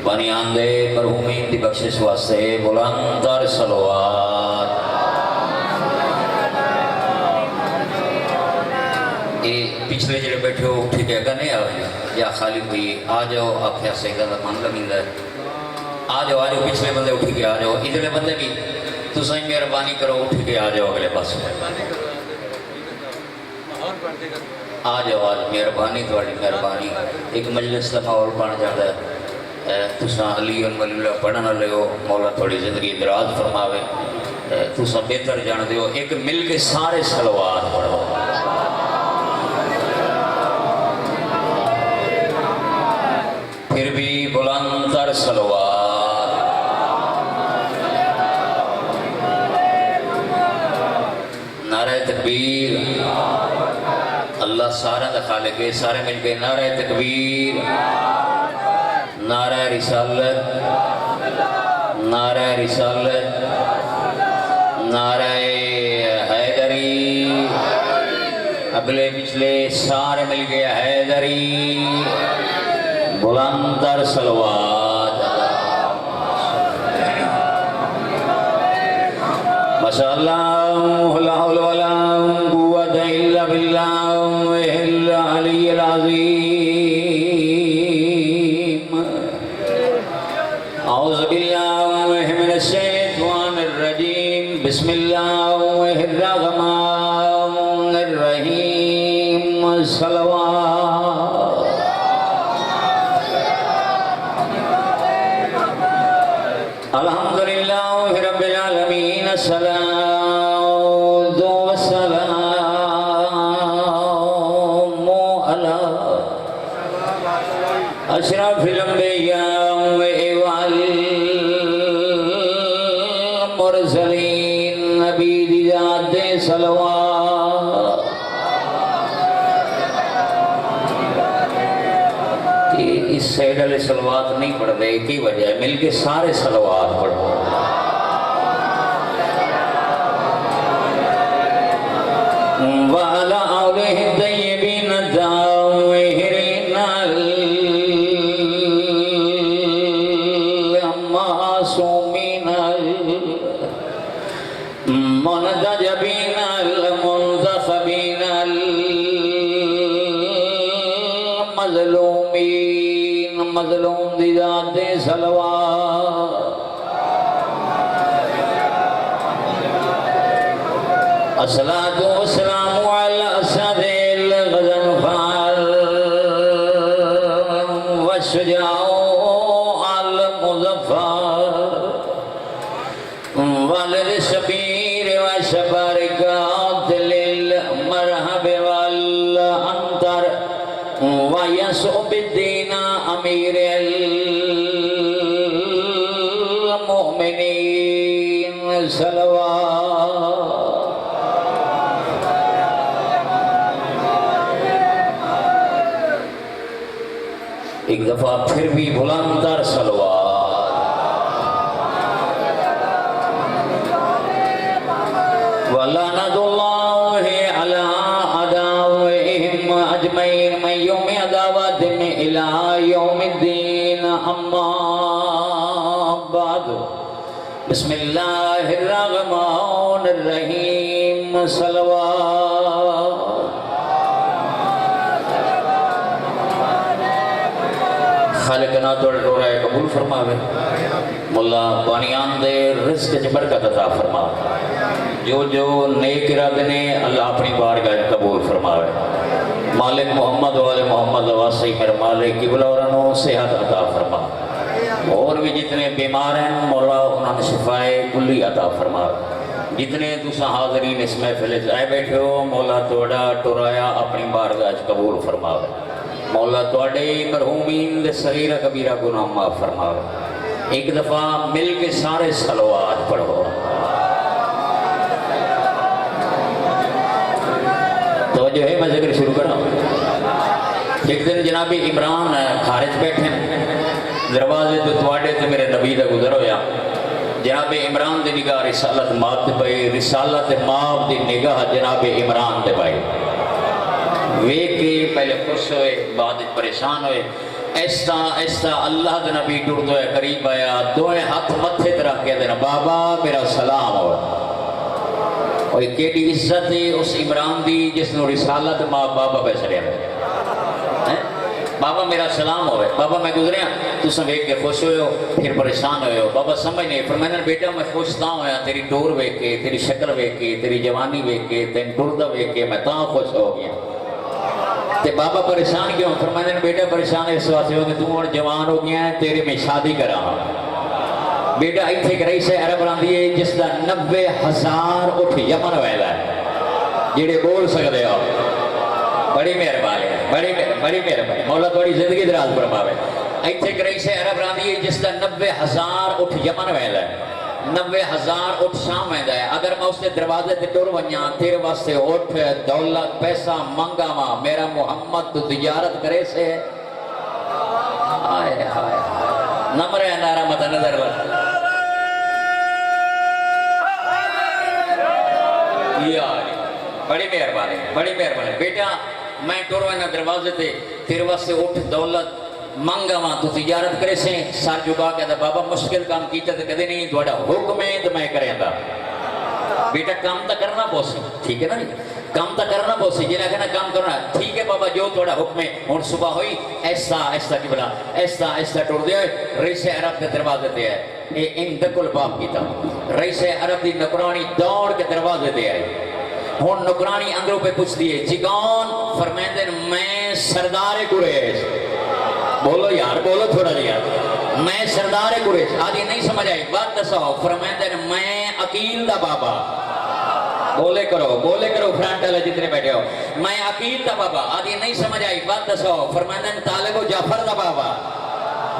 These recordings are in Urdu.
بانیان دے مرحومین دی بخشش واسطے بلند تر صلوات۔ پچھلے جڑے بیٹھے ہو اٹھی کے اگا نہیں آئے یا خالی ہوئی آ جاؤ آخیا سے گا من لگیں ہے آ جاؤ پچھلے بندے اٹھی کے آ جاؤ ادھرے بندے بھی تو صحیح مہربانی کرو اٹھ کے آ جاؤ اگلے پاس آ جاؤ آج مہربانی تھوڑی مہربانی ایک مجلس کا ماحول بن جاتا ہے تساں علی ولی اللہ پڑھنا لے ہو مولا تھوڑی زندگی دراز فرماوے تساں بہتر جان دے ہو ایک مل کے سارے صلوات پڑھو پھر بھی بلند تر صلوات۔ نعرہ تکبیر اللہ سارا دا خالق ہے سارے مل کے نعرہ تکبیر نعرہ رسالت نعرہ رسالت نعرہ حیدری اگلے پچھلے سارے مل کے حیدری بلند تر صلوات۔ ماشاءاللہ لا حول ولا قوت الا باللہ العلی العظیم۔ اعوذ باللہ من الشیطان الرجیم بسم اللہ الرحمن الرحیم صلوات۔ الحمدللہ رب العالمین الصلاۃ والسلام علی اشرف الانبیاء والمرسلین نبی دی ذات صلوات۔ اس سیڈ علیہ صلوات نہیں پڑھ دے کی وجہ ہے مل کے سارے صلوات پڑھو وَعَلَىٰ آلِهِ الطَّيِّبِينَ الطَّاهِرِينَ الْمَعْصُومِينَ الْمُنْتَجَبِينَ الْمُنْتَخَبِينَ الْمَظْلُومِينَ مظلوم دی ذات صلوات۔ الصلاۃ والسلام علی اسد الغضنفر والشجاع المظفر والشبیر والشبر قاتل المرحب والانتر ويسعب الدين امیر المؤمنین صلوات۔ ایک دفعہ پھر بھی بلند تر صلوات۔ وَلَعْنَةُ اللَّهِ عَلَىٰ أَعْدَائِهِمْ أَجْمَعِينَ مِنْ يَوْمِ عَدَاوَتِهِمْ إِلَىٰ يَوْمِ الدِّينِ أَمَّا بَعْدُ بسم اللہ الرحمن الرحیم صلوات۔ خالق نا توڑ رہے قبول فرماوے مولا بانیان دے رزق چ برکت عطا فرماوے جو جو نیک ارادے نے اللہ اپنی بارگاہ قبول فرماوے مالک محمد والے محمد واسطے میرے مالک قبلہ اورانو صحت عطا فرما اور بھی جتنے بیمار ہیں مولا انہوں نے شفائے کلی عطا فرماوے جتنے تسا حاضرین اس محفل آئے بیٹھے ہو مولا توڑا ٹرایا اپنی بارگاہ قبول فرماوے مولا توڑے مرحومین دے صغیرہ کبیرہ گناہ معاف فرماوے ایک دفعہ مل کے سارے صلوات پڑھو توجہ ہے میں ذکر شروع کرنا ایک دن جناب عمران خارج بیٹھے دروازے تو توڑے تو میرے نبی دا گزر ہویا جناب عمران دی نگاہ رسالت مات دے پائے رسالت مات دی نگاہ جناب عمران دے پائے ویک کے پہلے خوش ہوئے بعد پریشان ہوئے ایسا ایسا اللہ دے نبی ٹردو ہے قریب آیا دوئے ہاتھ متھے تے رکھ کے دینا بابا میرا سلام ہو اور کیڑی عزت ہے اس عمران دی جس نے رسالت ماں بابا پہ چڑھیا بابا میرا سلام ہوئے بابا میں گزریا تو سمیک کے خوش ہوئے ہو پھر پریشان ہوئے ہو بابا سمجھ نہیں فرمائنا بیٹا میں خوش تاں ہویا تیری ڈور ویک کے تیری شکل ویک کے تیری جوانی ویک کے تین ٹردہ ویک کے میں تاں خوش ہو گیا تے بابا پریشان کیوں فرمائنا بیٹا پریشان اس واسطے ہو کہ تو اور جوان ہو گیا ہے تیرے میں شادی کرا بیٹا ایتھے ایک رئیس عرب راندی ہے جس دا 90,000 اٹھ یمن ویلا ہے جیڑے بول سکتے ہو بڑی مہربانی بڑی مہربانی مولا تھوڑی زندگی دراز فرماوے ایتھے ایک رئیس عرب راندی ہے جس دا 90,000 اٹھ یمن ویلا ہے 90,000 اٹھ شام ویندا ہے اگر میں اس کے دروازے تے ٹر ونجاں تیرے واسطے اٹھ دولت پیسہ منگا ماں میرا محمد تو تجارت کرے سے آئے آئے نمبر ہے نارا مت نظر بڑی مہربانی بیٹا میں ٹر وینا دروازے تے تیرے واسطے اٹھ دولت منگا ماں تو تجارت کرے سے سار جھکا کہتا بابا مشکل کام کیتا تو کدے نہیں تھوڑا حکم ہے تو میں کریں دا بیٹا کام تا کرنا پوسی ٹھیک ہے نا کام تا کرنا پوسی جنہیں کہنا کام کرنا ٹھیک ہے بابا جو تھوڑا حکم ہے اور صبح ہوئی ایسا کی بلا ایسا ٹوڑ دیا رئیس عرب کے دروازے تے ہے ان دکل باپ کیتا رئیس عرب دی نکرانی دوڑ کے دروازے تے آئی ہون نکرانی اندروں پہ پوچھ دیئے جگان فرمیندن میں سردار قریش بولو یار بولو تھوڑا یار میں سردار قریش آدھی نہیں سمجھ آئی بات دساؤ فرمیندن میں عقیل دا بابا بولے کرو فرانٹ والے جتنے بیٹھے ہو میں عقیل دا بابا آدھی نہیں سمجھ آئی بات دساؤ فرمیندن طالب و جعفر دا بابا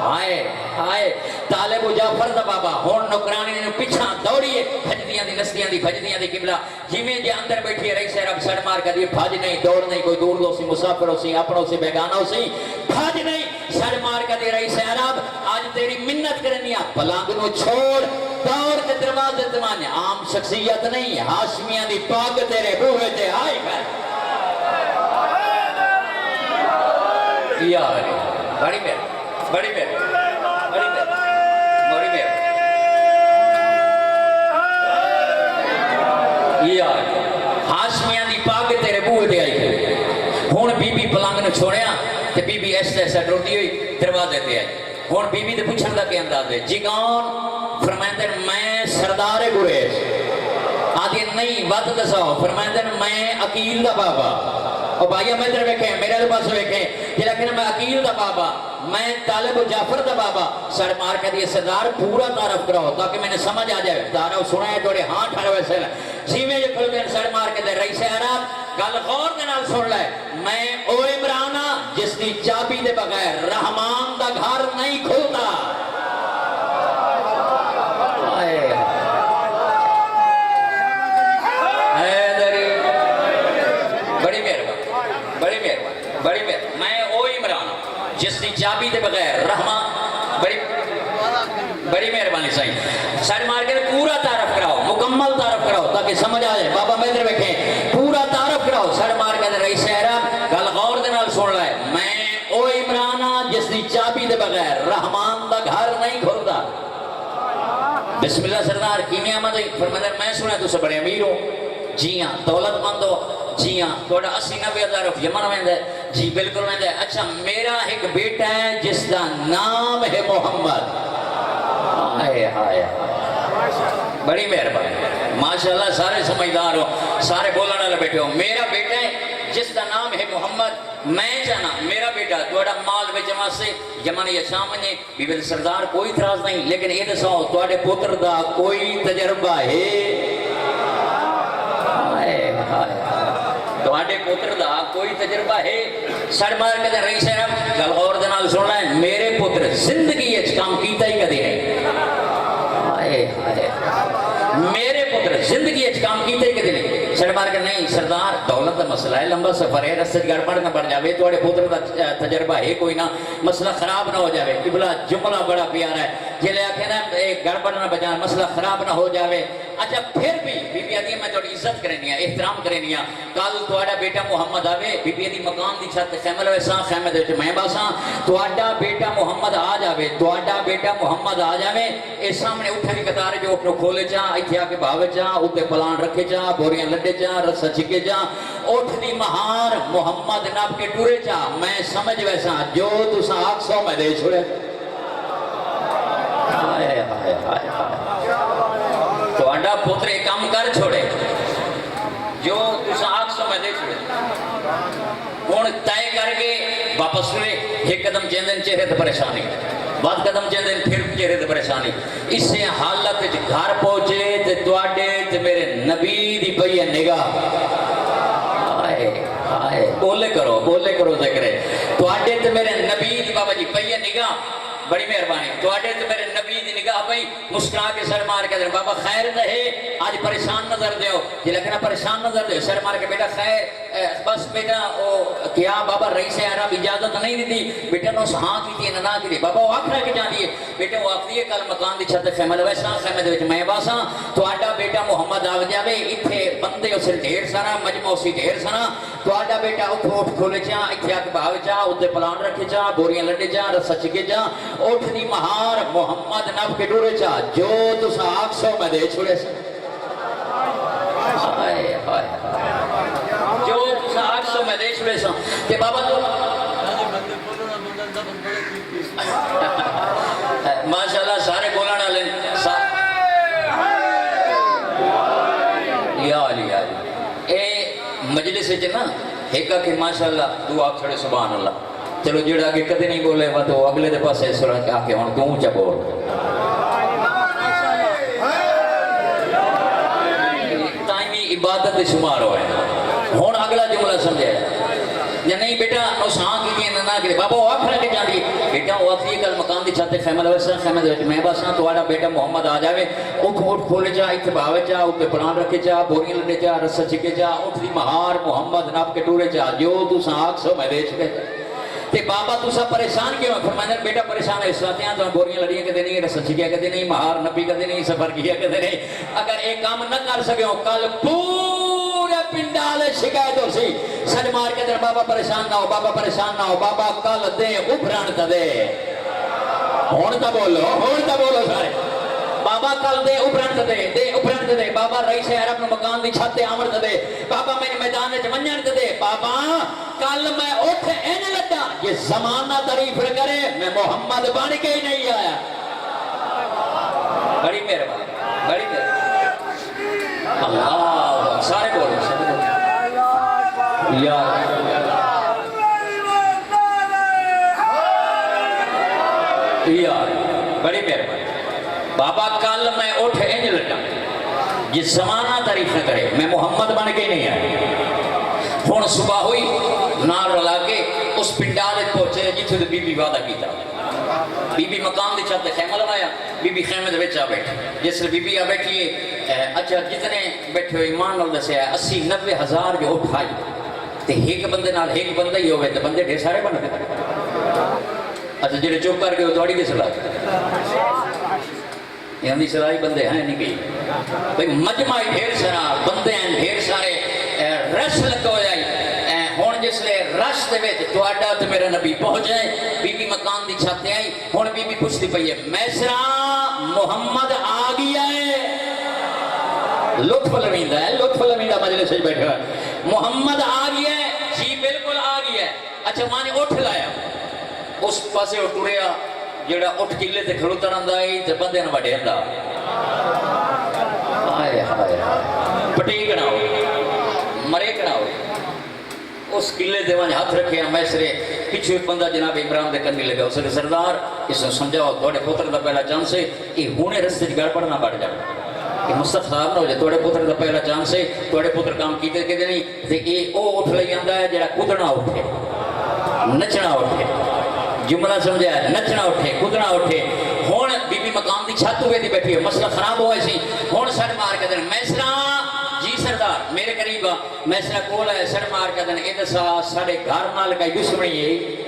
آئے طالب و جعفر دا بابا ہون نکرانی نے پیچھا دوڑیے بھجدیاں دی نسلیاں دی بھجدیاں دی قبلہ جیویں جے اندر بیٹھی رئیس عرب سڑ مار کر دیئے بھاج نہیں دوڑ نہیں کوئی دور دو سی مسافر ہو سی اپنوں سی بیگانہ ہو سی بھاج نہیں سڑ مار کر دیئے رئیس عرب آج تیری منت کرنیا پلانگنوں چھوڑ دوڑ کے دروازے زمانے عام شخصیت نہیں ہاشمیاں دی پاک تیرے بوہے تے آئے کر یاری بڑی میر ہاشمیاں دی پاک تیرے بوئے دے آئی ہون بی بی پلانگ نے چھوڑیا تے بی بی ایسا ٹرتی ہوئی دروازے تے آئی ہون بی بی دے پوچھن دا کے انداز ہے جگان فرمائندن میں سردار قریش آدھی نہیں بات دساؤ فرمائندن میں عقیل دا بابا اور بھائیہ میں ادھر ویکھیں میرے پاس ویکھیں جلا کہ میں عقیل دا بابا میں طالب و جعفر دا بابا سڑ مار کے دیئے سردار پورا تعارف کراؤ تاکہ میں نے سمجھ آ جائے تعارف سنا ہے توڑے ہاں ٹھارے ویسے جی میں جو کھل دیں سڑ مار کے دے رئیس عرب گل غور کے نال سن لائے میں او عمرانہ جس دی چابی دے بغیر رحمان دا گھر نہیں کھلتا بڑی میں او عمران جس دی چابی دے بغیر رحمان بڑی مہربانی صحیح سڑ مار کے پورا تعارف کراؤ مکمل تعارف کراؤ تاکہ سمجھ آ جائے بابا میں ادھر بیٹھیں پورا تعارف کراؤ سڑ مار کے رئیس عرب گل غور دے نال سن لائے میں او عمران جس دی چابی دے بغیر رحمان دا گھر نہیں کھلتا بسم اللہ سردار کی نعمت ہے فرمایا میں سنا تو سے بڑے امیر ہو جی ہاں دولت مند ہو جی ہاں توڑا 80-90 ہزار یمن ویندہ ہے جی بالکل ویندہ ہے اچھا میرا ایک بیٹا ہے جس کا نام ہے محمد بڑی مہربانی ماشاءاللہ سارے سمجھدار ہو سارے بولنے والے بیٹھے ہو میرا بیٹا ہے جس کا نام ہے محمد میں جانا میرا بیٹا توڑا مال میں جمع سے یمن یا شام نے بیبل سردار کوئی اعتراض نہیں لیکن یہ دساؤ توڑے پتر دا کوئی تجربہ ہے توڑے پتر دا کوئی تجربہ ہے سڑ مار کے دے رئیس عرب گل غور دے نال سن لائیں میرے پتر زندگی اچھ کام کیتا ہی کدے نہیں میرے پتر زندگی اچھ کام کیتا ہی کدے نہیں سڑ مار کے نہیں سردار دولت کا مسئلہ ہے، لمبا سفر ہے، رستے گڑبڑ نہ بڑھ جاوے، تھوڑے پتر کا تجربہ ہے کوئی نہ، مسئلہ خراب نہ ہو جاوے۔ قبلہ جملہ بڑا پیارا ہے، جلے آکھے نا گڑبڑ نہ بجا، مسئلہ خراب نہ ہو جاوے۔ اچھا پھر بھی بی بی آدھی میں تھوڑی عزت کرنی ہے، احترام کرنی ہے۔ کل تھوڑا بیٹا محمد آوے، بی بی آدھی مکان دی چھت خیمل ویساں، خیمے دے وچ میں باساں، تھوڑا بیٹا محمد آ جاوے، تھوڑا بیٹا محمد آ جاوے، اس سامنے اٹھے دی قطار جو اٹھو کھولے جا، ایتھے آ کے بھاوے جا، اوتے پلان رکھے جا، بوریاں لڈے جا، رسا چھکے جا، اٹھ دی مہار محمد نب کے ٹورے جا، میں سمجھ ویسا جو تساں آکھ سو میں دے چھوڑے۔ ہائے ہائے ہائے تو آڈا پوترے کام کر چھوڑے جو تساں آکھ سو میں دے چھوڑے۔ ہون تائے کر کے واپس ہوئے، ایک قدم چیندن چہرے تے پریشانی، بعد قدم چیندن پھر چہرے تے پریشانی، اس سے حالت گھر پہنچے تے تواڈے تے میرے نبی دی پئی ہے نگاہ۔ ہائے ہائے بولے کرو ذکرے، تواڈے تے میرے نبی دی بابا جی پئی ہے نگاہ، بڑی مہربانی، تواڈے تے میرے نبی دی نگاہ پئی، مسکرا کے سر مار کے دے بابا خیر رہے، آج پریشان نظر دیو، جی لکھنا پریشان نظر دیو، سر مار کے بیٹا خیر بس بیٹا کیا بابا رئیس عرب اجازت نہیں دیتی، بیٹا نو ہاں کی تھی نہ کی تھی، بابا وہ آخر کے جان دیے، بیٹا وہ آخری ہے کل مکان دی چھت خیمل ویسا، خیمے دے وچ میں باساں، تواڈا بیٹا محمد آو جاوے، ایتھے بندے اسے ڈھیر سارا، مجمع اسی ڈھیر سارا، تواڈا بیٹا اٹھ کھولے جا، ایتھے آ کے بھاوے جا، اوتے پلان رکھے جا، بوریاں لڈے جا، رسا چھکے جا، اٹھ دی مہار محمد نب کے ڈورے جا، جو تساں آکھ سو میں دے چھوڑے سا۔ ہائے ہائے جو تساں آکھ سو میں دے چھوڑے سا، کہ بابا تو ماشاءاللہ سارے بولانا لیں، یا علی اے مجلس ہے نا، ایک کہ ماشاءاللہ دعا آکھ چھوڑے سبحان اللہ، چلو جڑا آگے کدے نہیں بولے وہ تو اگلے دے پاس اس طرح کے آکے ہون کیوں چا بول تائمی عبادت شمار ہوئے ہون اگلا جملہ سمجھے یا نہیں بیٹا نوسان کی دین نہ کرے بابا وہ آخر کے جان دی بیٹا وہ آخری کل مکان دی چھاتے خیمل ویسا خیمل دے میں باساں تو آڑا بیٹا محمد آ جاوے اٹھ کھولے جا ایتھے باوے جا اوپے پلان رکھے جا بوریاں لڈے جا رسا چھکے جا اٹھ دی مہار محمد ناب کے ٹورے جا جو تو ساں آکھ سو میں دے چھکے تے بابا تسا پریشان کیوں ہے فرمایا بیٹا پریشان ہے اس وقت یہاں تو بوریاں لڑیاں کدے نہیں رسا چھکیا کدے نہیں مہار نبی کدے نہیں سفر کیا کدے نہیں اگر ایک کام نہ کر سکے ہو کل پورے پنڈال شکایت ہو سی سج مار کے در بابا پریشان نہ ہو بابا پریشان نہ ہو بابا کل دے ابھران دے ہون تا بولو سارے بابا کل دے ابھران دے بابا رئیس عرب نو مکان دی چھت آمد دے بابا میں میدان وچ ونجن دے بابا کل میں اٹھ این لٹا یہ زمانہ تعریف نہ کرے میں محمد بن کے ہی نہیں آیا بڑی مہربانی اللہ سارے بولو یا بڑی مہربانی بابا کل میں اٹھ این لٹا یہ زمانہ تعریف نہ کرے میں محمد بن کے نہیں آیا ہون صبح ہوئی نار رلا کے اس پنڈال پہنچے جتھے تو بی بی وعدہ کیتا بی بی مقام دے چھت خیمہ لگایا بی بی خیمے دے وچ آ بیٹھی جس بی بی آ بیٹھی ہے اچھا جتنے بیٹھے ہوئے ایمان نال دسیا 80-90 ہزار جو اٹھائی تے ایک بندے نال ایک بندہ ہی ہوئے تے بندے ڈھیر سارے بن گئے اچھا جڑے چپ کر گئے تھوڑی کی صلاح یہ ہمیں صلاحی بندے ہیں نہیں گئی بھئی مجمع ڈھیر سارا بندے ہیں ڈھیر سارے رش لگا ہو جائی ہون جس لئے رش دے ویچ تواڈا تو میرا نبی پہنچ جائے بی بی مکان دی چھاتے آئی ہون بی بی پوچھتی پئی ہے میسرا محمد آ گیا ہے لطف لمیندہ مجلس سے بیٹھے ہوئے محمد آ گیا ہے جی بالکل آ گیا ہے اچھا مانے اٹھ لایا اس پاسے اٹھ رہا جیڑا اٹھ کلے تے کھڑو ترند آئی تے بندے نہ وڈے اندا آئے پٹیکنا ہو مریکنا ہو اس کلے دے وہاں ہاتھ رکھے ہیں میسرے پچھو ایک بندہ جناب عمران دے کرنے لگا اسے کہ سردار اس نے سمجھاؤ توڑے پوتر دا پہلا چانس ہے کہ ہونے رستے گڑبڑ نہ بڑھ جائے کہ مستق صاحب نہ ہو جائے توڑے پوتر دا پہلا چانس ہے توڑے پوتر کام کیتے کہ نہیں تے اے او اٹھ لئی آندا ہے جڑا کودنا اٹھے نچنا اٹھے جملہ سمجھا ہے نچنا اٹھے کودنا اٹھے ہون بی بی مقام دی چھت ہوئے دی بیٹھی ہے مسئلہ خراب ہوئے سی ہون سر مار کے دن میسرا جی سردار میرے قریب میسرا کول ہے سڑ مار کے دن ادسا ساڑے گھر نال کئی دشمنی ہے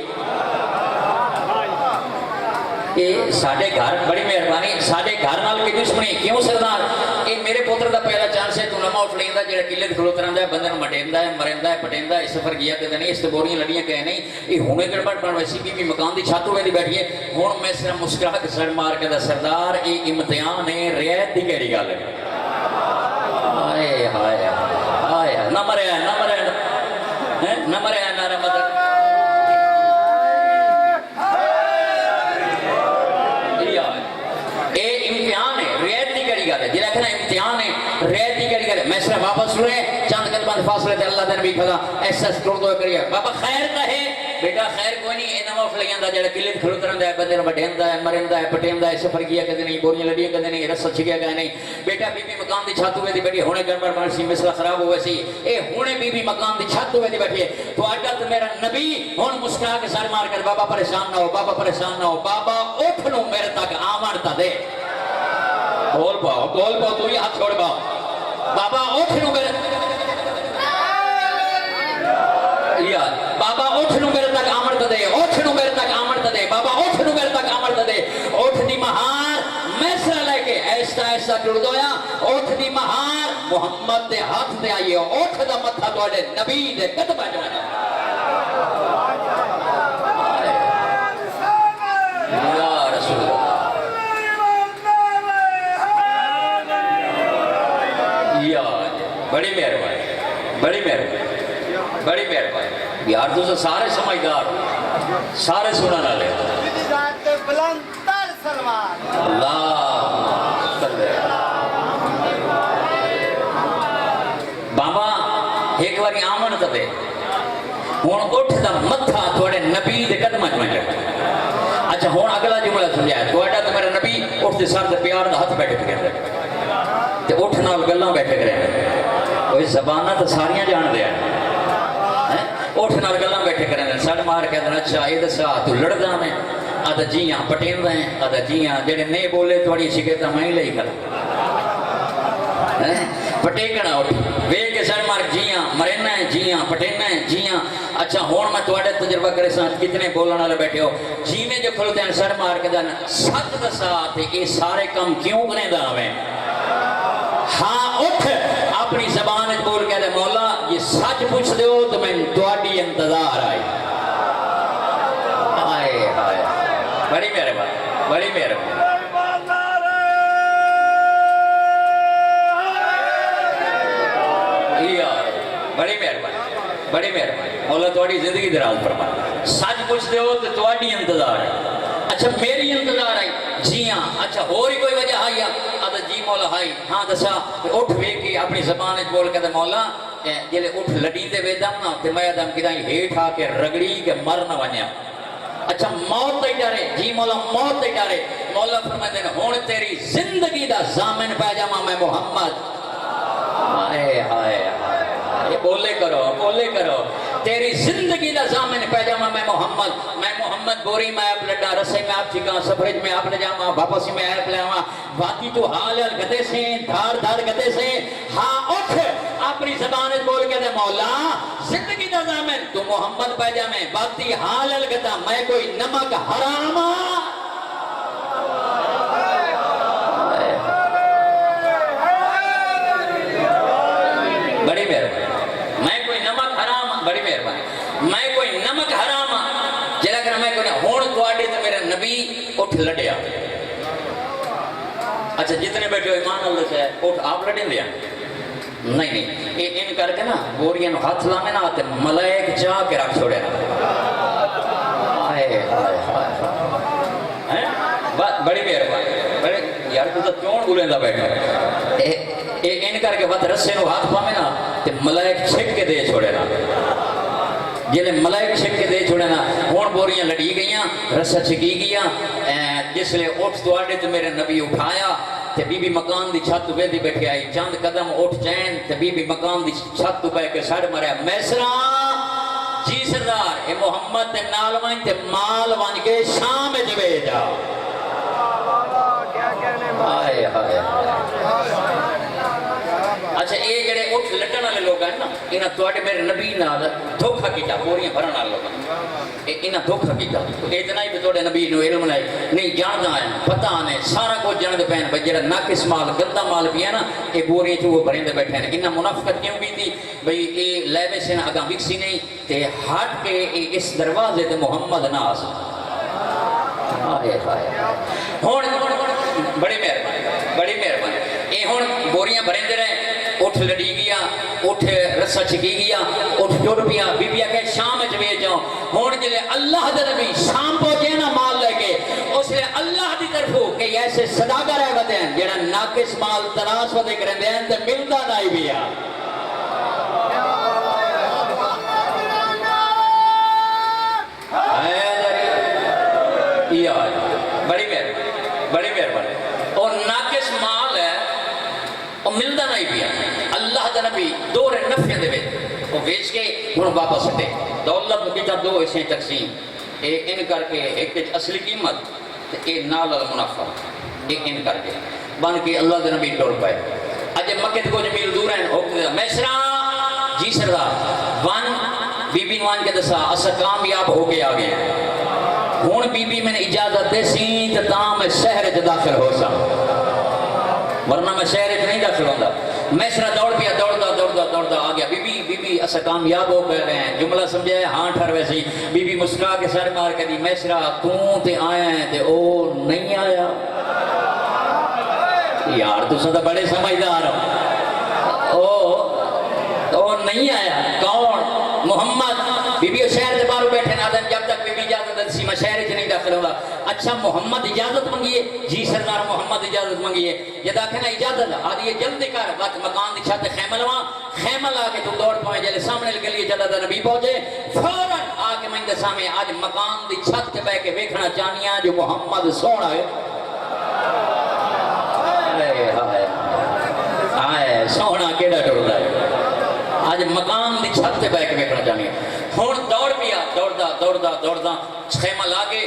کہ ساڑے گھر بڑی مہربانی ساڑے گھر نال کی دشمنی کیوں سردار کہ میرے پوتر دا پہلا چانس ہے تو نما اٹھ لیندا جڑا قلعے تے کھلوتا رہندا ہے بندے مٹیندا ہے مریندا ہے پٹیندا ہے سفر کیا تے نہیں اس تے بوریاں لڑیاں کہ نہیں یہ ہنے گڑبڑ بن ویسی بی مکان دی چھت ہوے دی بیٹھی ہے ہن میں صرف مسکرا کے سر مار کے دا سردار یہ امتحان ہے رعایت دی کیڑی گل ہے ہائے ہائے ہائے نہ مریا نہ مریا نہ رحمت جی رکھنا امتحان ہے ریت دی کری کرے میں صرف واپس سنے چند قدمان فاصلے تے اللہ دن بھی کھلا ایسا سکرور دو کریے بابا خیر کہے بیٹا خیر کوئی نہیں اے نمو فلیاں دا جڑا قلعے کھلوتا رہندا ہے بندے نوں وڈیندا ہے مریندا ہے پٹیندا ہے سفر کیا کدے نہیں بوریاں لڑیاں کدے نہیں رس چھکیا گیا نہیں بیٹا بی بی مکان دی چھت ہوے دی بیٹھی ہونے گڑبڑ بن سی مسئلہ خراب ہوے سی اے ہونے بی بی مکان دی چھت ہوے دی بیٹھی ہے تو اڈا تے میرا نبی ہن مسکرا کے سر مار کر بابا پریشان نہ ہو بابا پریشان نہ ہو بابا اٹھ نو میرے تک آوان تا دے بول پاؤ تو ہی ہاتھ چھوڑ پاؤ بابا اٹھ نو میرے بابا اٹھ نو میرے تک آمرت دے اٹھ نو میرے تک آمرت دے بابا اٹھ نو میرے تک آمرت دے اٹھ دی مہار میسرا لے کے ایسا ایسا جڑ دویا اٹھ دی مہار محمد دے ہاتھ دے آئیے اٹھ دا متھا دوڑے نبی دے قدمہ جانا یا رسول اللہ بڑی مہربانی بڑی مہربانی بڑی مہربانی یار تو سارے سمجھدار سارے سننا نہ لے بابا ایک باری آمن تے ہوں اٹھ دا متھا تھوڑے نبی دے قدمہ چ لگا اچھا ہوں اگلا جملہ سمجھایا تھوڑا تو میرا نبی اٹھ دے سر دے پیار دا ہاتھ بیٹھے گئے تے اٹھ نال گلاں بیٹھے گئے کوئی زبانہ تو ساریاں جان دیا اٹھ نال گلاں بیٹھے کریں سڑ مار کے اندر اچھا یہ دسا تو لڑدا میں آدھا جیاں پٹیندا ہیں آدھا جیاں جڑے نہیں بولے تھوڑی شکایت میں ہی لئی کر پٹیکنا اٹھ وے کے سڑ مار جیاں مرنا ہے جیاں پٹینا ہے جیاں اچھا ہون میں تواڈے تجربہ کرے ساتھ کتنے بولن والے بیٹھے ہو جی میں جو کھلوتے ہیں سڑ مار کے دن سچ دسا تے یہ سارے کم کیوں کریندا ہمیں ہاں اٹھ اپنی زبان بول کے دے مولا یہ سچ پوچھ دیو تو میں تواڈی انتظار آئی آئے آئے بڑی مہربانی بڑی مہربانی بڑی مہربانی بڑی مہربانی مولا تواڈی زندگی دراز فرمائے سچ پوچھ دیو تو تواڈی انتظار آئی اچھا میری انتظار آئی جی ہاں اچھا ہوری کوئی وجہ آئی آدھا جی مولا ہائی ہاں دسا اٹھ وے کی اپنی زبان بول کے دے مولا جلے اٹھ لڑی دے وے دم نا تے میں دم کدائیں ہیٹھ آ کے رگڑی کے مر نہ ونیا اچھا موت تے ڈرے جی مولا موت تے ڈرے مولا فرمائے دے ہن تیری زندگی دا ضامن پہ جاواں میں محمد ہائے ہائے ہائے بولے کرو تیری زندگی دا ضامن پہ جاواں میں محمد بوری میں آپ لڈا رسے میں آپ چکاں سفرج میں آپ لے جاواں واپسی میں آپ لے آواں باقی تو حال گدے سے دھار گدے سے ہاں اٹھ اپنی زبان بول کے دے مولا زندگی دا ضامن تو محمد پہ جاویں باقی حال گدا میں کوئی نمک حرام بڑی مہربانی میں کوئی نمک حرام بڑی مہربانی میں کوئی نمک حرام جلا کر میں کوئی ہون تواڈے تے میرا نبی اٹھ لڑیا اچھا جتنے بیٹھے ہو ایمان اللہ سے اٹھ آپ لڑیں دیا نہیں ان کر کے نا بوریاں ہاتھ لانے نہ آتے ملائک چاہ کے رکھ چھوڑے نا آئے بڑی مہربانی بڑے یار تو کیوں بولیں دا بیٹھا ان کر کے بعد رسے نو ہاتھ پامے نا تے ملائک چھک کے دے چھوڑے نا جلے ملائک چھک کے دے چھوڑے نا ہون بوریاں لڑی گئیاں رسہ چھکی گیا جس لئے اٹھ تواڈے تے میرے نبی اٹھایا تے بی بی مکان دی چھت وے دی بیٹھے آئی چند قدم اٹھ جائیں تے بی بی مکان دی چھت پہ کے سڑ مریا میسرا جی سردار اے محمد تے نال وائن تے مال وائن کے شام جوے جا آئے آئے اچھا یہ جڑے اٹھ لٹن والے لوگ ہیں نا انہاں تواڈے میرے نبی نال دھوکھا کیتا بوریاں بھرن والے لوگ انہاں دھوکھا کیتا اتنا ہی کہ تواڈے نبی نو علم نہیں جاندا ہے پتہ نے سارا کچھ جانتے پین بھئی جڑا ناقص مال گندا مال پیا نا یہ بوریاں چ وہ بھرندے بیٹھے ہیں انہاں منافقت کیوں کی تھی بھئی یہ لے ویسے نہ اگاں وکسی نہیں تے ہٹ کے اس دروازے تے محمد نہ آس ہائے ہائے ہن بڑی مہربانی یہ ہن بوریاں بھرندے رہے اٹھ لڑی گیا اٹھ رسا چکی گیا اٹھ ٹر پیا بی بی کہ شام ویچ جاؤ ہوں جلے اللہ دے نبی شام پہنچے نا مال لے کے اس لیے اللہ دی طرفوں کہ ایسے صداقہ رہ ودے ہیں جڑا ناقص مال تلاش ودے کرندے ہیں تے ملدا نہیں پیا بڑی مہربانی اور ناقص مال ہے وہ ملدا نہیں پیا اللہ دا نبی دور نفع دے وہ بیچ کے ہن واپس ہٹے دولت کی تا دو حصے تقسیم ان کر کے ایک اصلی قیمت تے اے نال منافع ان کر کے بن کے اللہ دے نبی ٹر پائے اج مکے کو میل دور ہیں میسرا جی سردار ون بی بی وان کے دسا اس کامیاب ہو کے آ گئے ہوں بی بی میں نے اجازت دے سی تے تاں میں شہر وچ داخل ہو سا ورنہ میں شہر وچ نہیں داخل ہوندا میسرا دوڑ پیا دوڑدا آ گیا بی بی اسا کامیاب ہو گئے ہیں جملہ سمجھے ہاں ٹھر ویسی بی بی مسکرا کے سر مار کے دی میسرا تو تے آیا ہے تے او نہیں آیا یار تساں تے بڑے سمجھدار ہو او نہیں آیا کون محمد بی بی شہر دے باہر بیٹھے نادن جب تک بی بی اجازت سی میں شہر وچ نہیں داخل ہوندا اچھا محمد اجازت منگیے جی سردار محمد اجازت منگیے جب آکھنا اجازت آدھی جلدی کر وقت مکان دی چھت خیمہ لواں خیمہ لا کے تو دوڑ پویں جلے سامنے گلی چلا دا نبی پہنچے فوراً آ کے میں سامنے آج مکان دی چھت تے بیٹھ کے ویکھنا چاہنیاں جو محمد سونا ہے ہائے سونا کیڑا ٹردا ہے آج مکان دی چھت تے بیٹھ کے ویکھنا چاہنی ہن دوڑ پیا دوڑدا خیمہ لا کے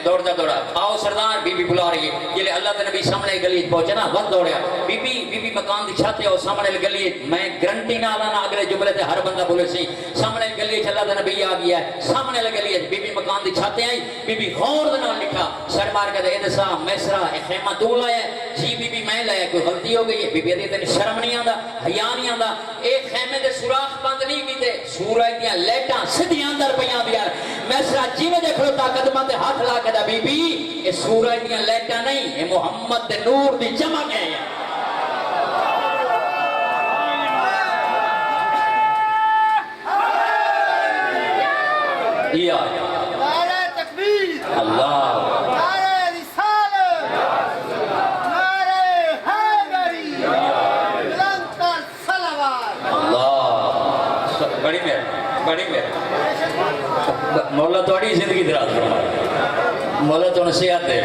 دوڑدا آؤ سردار بی بی بلا رہی ہے جلے اللہ کے نبی سامنے گلی پہنچے نا وقت دوڑیا بی بی مکان دی چھت ہے سامنے گلی میں گرنٹی نال نہ اگلے جملے تے ہر بندہ بولے سی سامنے گلی اللہ کا نبی آ گیا ہے سامنے گلی بی بی مکان دی چھت آئی بی بی غور دے نال لکھا سر مار کے اے دسا میسرا اے خیمہ تو لایا جی بی بی میں لایا کوئی غلطی ہو گئی ہے بی بی دی تے شرم نہیں آندا حیا نہیں آندا اے خیمے دے سوراخ بند نہیں کیتے سورج دیاں لائٹاں سیدھیاں اندر پیاں دیاں میسرا جیویں دے کھڑوتا قدماں تے ہاتھ لا کے دا بی بی اے سورج دیاں لائٹاں نہیں اے محمد دے نور دی چمک ہے نعرہ تکبیر اللہ نعرہ رسالت نعرہ حیدری بلند صلوات اللہ بڑی مہر مولا تھوڑی زندگی دراز فرمائے مولا تو نصیحت دے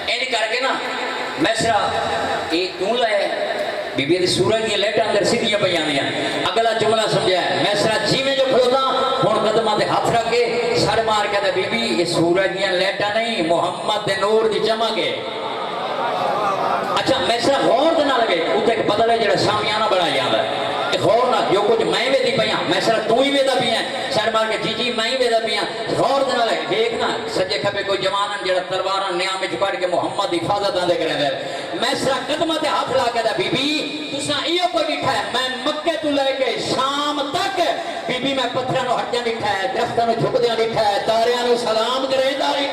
این کر کے نا میسرا یہ کیوں لائے بی بی سورج کی لائٹاں اندر سیدھیاں پیاں دیاں اگلا جملہ سمجھا ہے میسرا جیویں جو کھلوتا ہن قدماں تے ہاتھ رکھ کے سر مار کے تے بی بی یہ سورج دیاں لائٹاں نہیں محمد دے نور دی چمک ہے اچھا میسرا غور دے نال لگے اوتے ایک بدل ہے جڑا شامیانہ بنایا جاندا ہے غور نہ جو کچھ میں ویدی پیاں میسرا تو ہی ویدا پیاں سر مار کے جی میں ہی ویدا پیاں غور دے نال دیکھنا سجے کھبے کوئی جوانن جڑا تلواراں نیام وچ پڑھ کے محمد دی حفاظت آندے کرے میسرا قدماں تے ہاتھ لا کے دا بی بی تساں ایو کوئی ڈٹھا ہے میں مکے تو لے کے شام تک بی بی میں پتھراں نو ہٹدیاں ڈٹھا ہے درختاں نو جھکدیاں ڈٹھا ہے تاریاں نو سلام کریندا ہے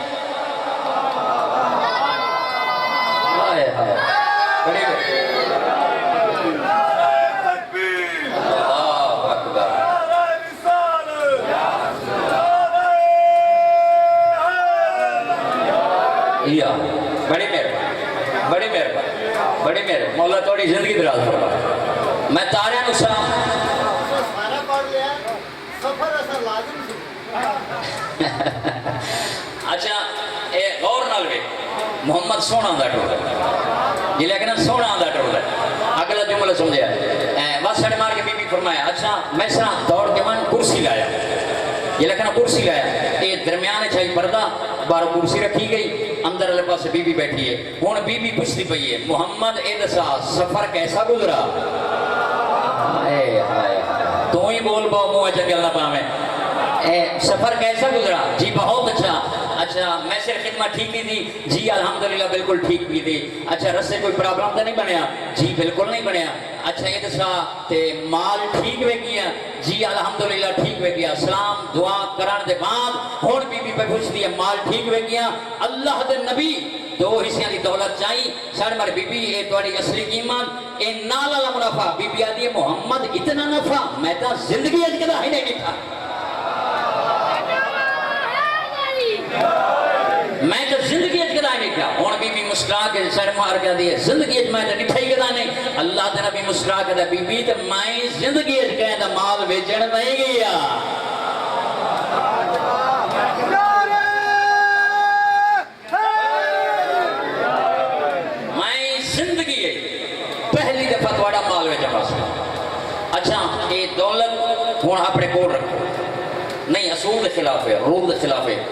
ہائے ہائے بڑی بڑی مہر مولا تھوڑی زندگی دراز فرما میں تاریاں نو سلام سارا پڑھ لیا سفر اثر لازم سی اچھا اے غور نال وے محمد سونا دا ٹور ہے یہ لیکن سونا دا ٹور ہے اگلا جملہ سمجھا بس سڑ مار کے بی بی فرمایا اچھا میں سنا دوڑ کے من کرسی لایا یہ لیکن کرسی لایا یہ درمیان چھائی پردہ بار کرسی رکھی گئی اندر والے پاس بی بی بیٹھی ہے ہوں بی بی پوچھتی پئی ہے محمد اے دسا سفر کیسا گزرا ہائے ہائے تو ہی بول پاؤ منہ چنگل نہ پاویں. سفر کیسا گزرا؟ جی بہت اچھا. اچھا میں سے خدمت ٹھیک کی تھی؟ جی الحمدللہ بالکل ٹھیک کی تھی. اچھا رستے کوئی پرابلم تو نہیں بنیا؟ جی بالکل نہیں بنیا. اچھا یہ دسا تے مال ٹھیک ہوئے گیا؟ جی الحمدللہ ٹھیک ہوئے گیا. سلام دعا کرن دے بعد ہن بی بی پہ پوچھ دی مال ٹھیک ہوئے گیا؟ اللہ دے نبی دو حصیاں دی دولت چاہی ساڑھ مر بی بی اے تواڈی اصلی قیمت اے نال والا منافع. بی بی آدھی محمد اتنا نفع میں تا زندگی اج کدا ہی نہیں دیکھا. میں تو زندگی اج کدا نہیں کیا. ہوں بی بی مسکرا کے سر مار کے دی زندگی اج میں تو نٹھائی کدا نہیں. اللہ دے نبی مسکرا کے بی بی تے میں زندگی اج کہے دا مال ویچن نہیں گیا. میں زندگی پہلی دفعہ تھوڑا مال ویچن واسطے. اچھا یہ دولت ہوں اپنے کول رکھو. نہیں اصول کے خلاف ہے، رول کے خلاف ہے.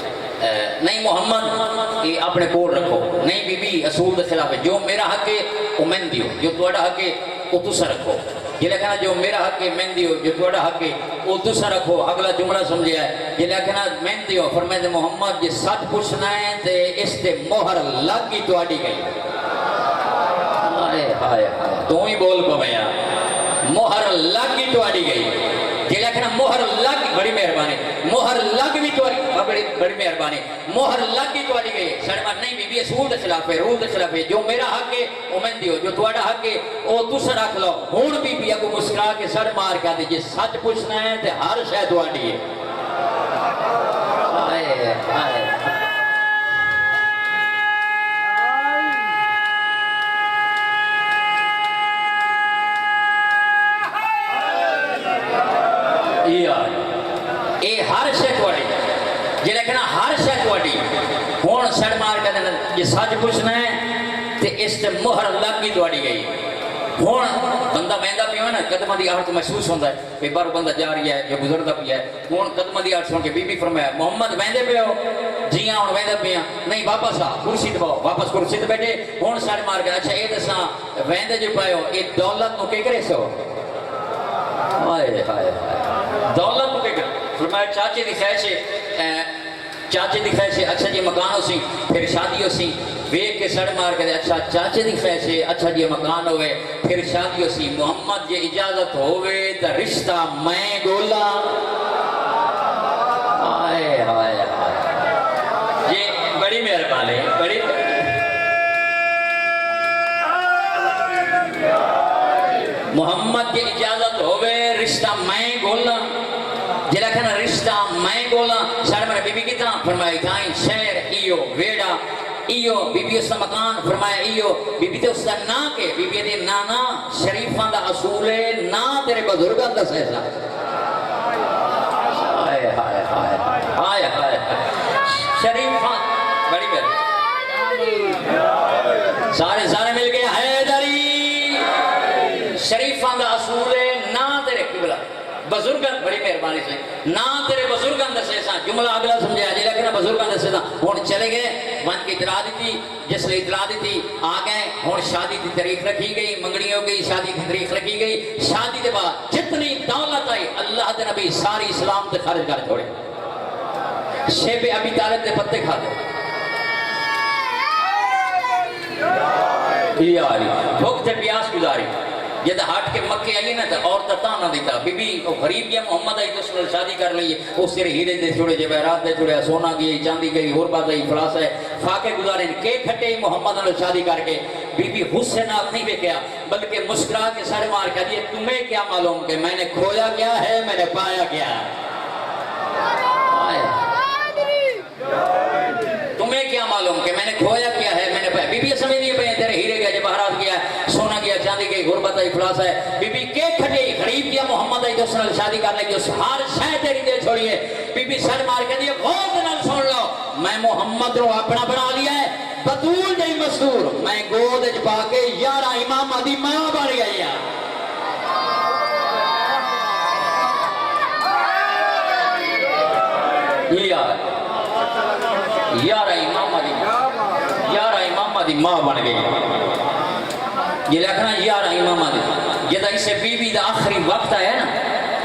نہیں محمد یہ اپنے کول رکھو. نہیں بی بی اصول کے خلاف ہے. جو میرا حق ہے وہ میں دیو، جو تھوڑا حق ہے وہ تسا رکھو. یہ لکھنا جو میرا حق ہے میں دیو، جو تھوڑا حق ہے وہ تسا رکھو. اگلا جملہ سمجھے ہے. یہ لکھنا میں دیو فرمائے محمد جی سچ پوچھنا ہے تے اس تے مہر لگ گئی تواڈی گئی. ہائے ہائے تو ہی بول پویں مہر لگ گئی تواڈی گئی. یہ لکھنا مہر لگ بڑی مہربانی. مہر لگ بھی تواڈی بڑی مہربانی. مہر لگ بھی تواڈی گئی. شرمت نہیں بی بی اصول کے خلاف ہے، رول کے خلاف ہے. جو میرا حق ہے وہ میں دیو، جو تواڈا حق ہے وہ تسا رکھ لو. ہن بی بی اگوں مسکرا کے سر مار کے آندی جی سچ پوچھنا ہے تے ہر شے تواڈی ہے. ہائے ہائے یہ ہر شے تواڈی. جی لکھنا ہر شے تواڈی. ہن سڑ مار کے دینا جی سچ پوچھنا ہے تے اس تے مہر لگ گئی تواڈی گئی. ہن بندہ ویندا پیا نا قدماں دی آہٹ محسوس ہوندا ہے کہ بار بندہ جا رہا ہے یا گزردا پیا ہے. ہن قدماں دی آہٹ سن کے بی بی فرمایا محمد ویندے پے ہو؟ جی ہاں ہن ویندا پیا. نہیں واپس آ کرسی تے باؤ. واپس کرسی تے بیٹھے. ہن سڑ مار کے اچھا یہ دساں ویندے جو پے ہو یہ دولت نو کی کرے سو؟ ہائے ہائے دولت کو کہ فرمایا چاچے دی خواہش ہے، چاچے دی خواہش ہے. اچھا جی مکان ہو سی پھر شادی ہو سی. ویک کے سڑ مار کے اچھا چاچے دی خواہش ہے. اچھا جی مکان ہوئے پھر شادی ہو سی. محمد جی اجازت ہوئے تا رشتہ میں گولا. ہائے ہائے ہائے جی بڑی مہربانی بڑی محمد کی اجازت ہوئے رشتہ میں گولا. جلا کھنا رشتہ میں گولا. سارے میرے بی بی کتنا فرمایا تھائیں شہر ایو ویڑا ایو. بی بی اس کا مکان فرمایا ایو. بی بی تے اس کا نا کے بی بی دے نانا شریفان دا اصول ہے نا تیرے بزرگان دا سیسا. ہائے ہائے ہائے ہائے ہائے شریفان بڑی بڑی سارے مل کے حیدری شریفان دا اصول ہے نا تیرے قبلہ بزرگان بڑی مہربانی سے نا تیرے بزرگان دسے سا. جملہ اگلا سمجھا جی لیکن بزرگان دسے سا. ہون چلے گئے من کی اطلاع دیتی جس نے اطلاع دیتی آ گئے. ہون شادی دی تاریخ رکھی گئی منگنی ہو گئی شادی دی تاریخ رکھی گئی. شادی دے بعد جتنی دولت آئی اللہ دے نبی ساری اسلام تے خرچ کر چھوڑے. شیب ابی طالب دے پتے کھا دے یہ آ رہی بھوک تے پیاس گزاری. جب ہٹ کے مکے آئیے نا تو عورتیں تانا دیتا بی بی غریب گیا محمد آئی تو اس نے شادی کر لئیے. اس سے ہیرے دے چھوڑے جواہرات دے چھوڑے سونا گئی چاندی گئی اور بات آئی فلاس ہے فاقے گزارے کے کھٹے محمد نے شادی کر کے. بی بی حسن آپ نہیں بیکیا بلکہ مسکرا کے سر مار کر دیے تمہیں کیا معلوم کہ میں نے کھویا کیا ہے میں نے پایا کیا ہے. تمہیں کیا معلوم کہ میں نے کھویا کیا ہے میں نے پایا. بی بی سمجھ نہیں پہ تیرے ہیرے گیا جواہرات گیا سونا گیا چاندی گئی غربت آئی فلاس ہے. بی بی کے کھٹے غریب گیا محمد آئی دوسرے شادی کر لیں گے اس ہر شے تیری دے چھوڑیے. بی بی سر مار کے دیے غور نال سن لو میں محمد رو اپنا بنا لیا ہے بطول جائی مستور میں گود اچ پا کے یارہ امام دی ماں بڑھ گئی ہے. یارہ امام دی ماں بن گئی. یہ لکھنا یارہ امامہ دے جدہ اسے بی بی دا آخری وقت آیا نا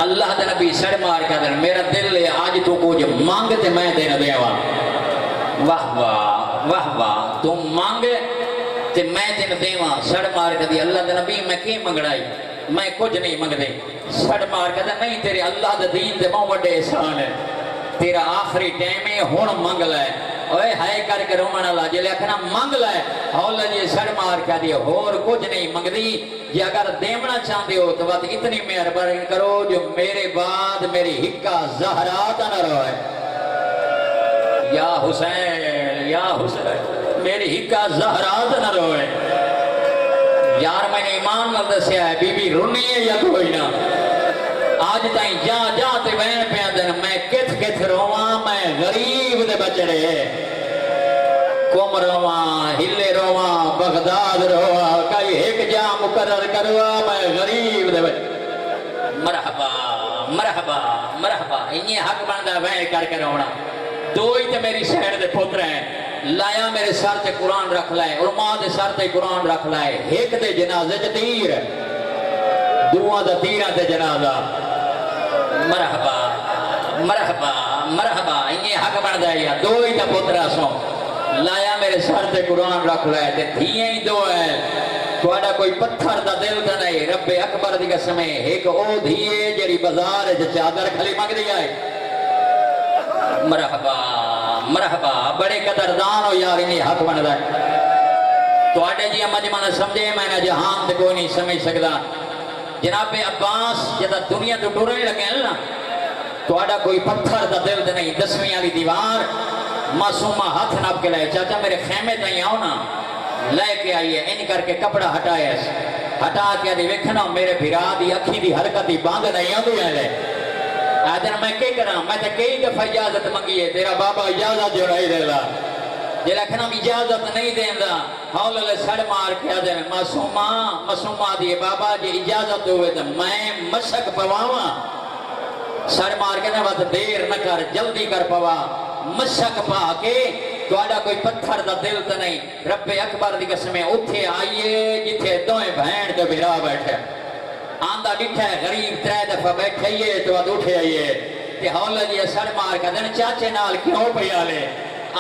اللہ دا نبی سڑ مار کے دن میرا دل لے آج تو کچھ مانگ تے میں دینا دے واہ واہ واہ واہ تو مانگ تے میں دینا دے سڑ مار کے دی اللہ دا نبی میں کی منگڑائی میں کچھ نہیں منگ دے سڑ مار کے دن نہیں تیرے اللہ دا دین دے ماں وڈے احسان ہے تیرا آخری ٹائم ہے ہون منگ لائے اوے ہائے کر کے رومن اللہ جلے اکھنا منگ لائے اولا جی سڑ مار کے دی اور کچھ نہیں منگ دی یہ اگر دیمنا چاہتے ہو تو بات اتنی مہربانی کرو جو میرے بعد میری حکا زہرات نہ روئے یا حسین میری حکا زہرات نہ روئے یار میں نے ایمان نہ دسیا ہے بی بی رونی ہے یا کوئی نہ آج تائیں جا تے بین پہ دن میں کت رواں میں غریب دے بچڑے کم رواں ہلے رواں بغداد رواں کئی ایک جا مقرر کروا میں غریب دے بچڑے مرحبا مرحبا مرحبا انہی حق بندہ بین کر کے رونا دو ہی تے میری شہر دے پتر ہیں لایا میرے سر تے قرآن رکھ لائے علماء دے سر تے قرآن رکھ لائے ایک دے جنازے چ تیر دوہاں دا تیرہ تے جنازہ مرحبا مرحبا مرحبا انہی حق بن دائیا دو ہی تا پترہ سو لایا میرے سر تے قرآن رکھ لائے تے دھیئیں ہی دو ہے توڑا کوئی پتھر دا دل دا نہیں رب اکبر دی قسمیں ایک او دھیئے جری بازار ہے چادر کھلی مانگ دیا ہے مرحبا مرحبا بڑے قدردان ہو یار انہی حق بن دائے توڑے جی مجمع سمجھے میں نے جہان تے کوئی نہیں سمجھ سکتا جناب عباس جدہ دنیا تو ٹورنے لگے ہیں نا توڑا کوئی پتھر دا دل دے نہیں 10ویں والی دیوار معصومہ ہاتھ ناب کے لائے چاچا میرے خیمے تائیں آؤ نا لے کے آئیے ان کر کے کپڑا ہٹائے ہٹا کے دی ویکھنا میرے بھرا دی اکھی دی حرکتی باندھ نہیں آدھو ہے لے آدھر میں کئی کرا میں تے کئی دفعہ اجازت منگیے تیرا بابا اجازت جوڑائی دے لا جے لکھنا اجازت نہیں دیں دا ہاؤ لے سڑ مار کے آدھر معصومہ دی بابا جی اجازت ہوئے تو میں مشک پواواں سڑ مار کے نہ بات دیر نہ کر جلدی کر پوا مشک پا کے توڑا کوئی پتھر دا دل تو نہیں رب اکبر دی قسمیں اتھے آئیے جتھے دوئیں بھین تو بھرا بیٹھے آندہ ڈٹھا ہے غریب 3 دفعہ بیٹھائیے تو بات اٹھے آئیے کہ حوالہ جی سڑ مار کا دن چاچے نال کیوں پیا لے